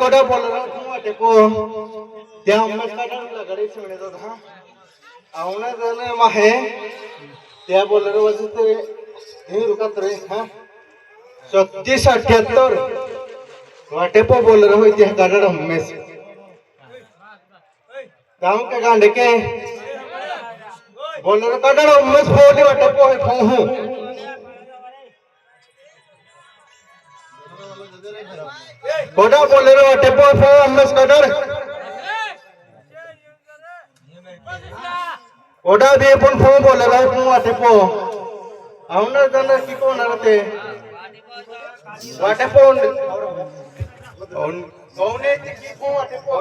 कोडा बोलरा वाटे को त्या उम्मेद काढला गडे सोडत होता आवना जण माहे त्या बोलरा वाजत हे रुकत रे हा 3678 वाटे पो बोलरा होई त्या काढला उम्मेद काम के गांडे के बोलरा काढला उम्मेद फोडी वाटे पो फोहू कोडा बोलेरो वाटे पो फो अम्मस कडर कोडा बे पण फो बोलेरो फो वाटे पो आवना जन की कोणार ते वाटे पो कोने की को वाटे पो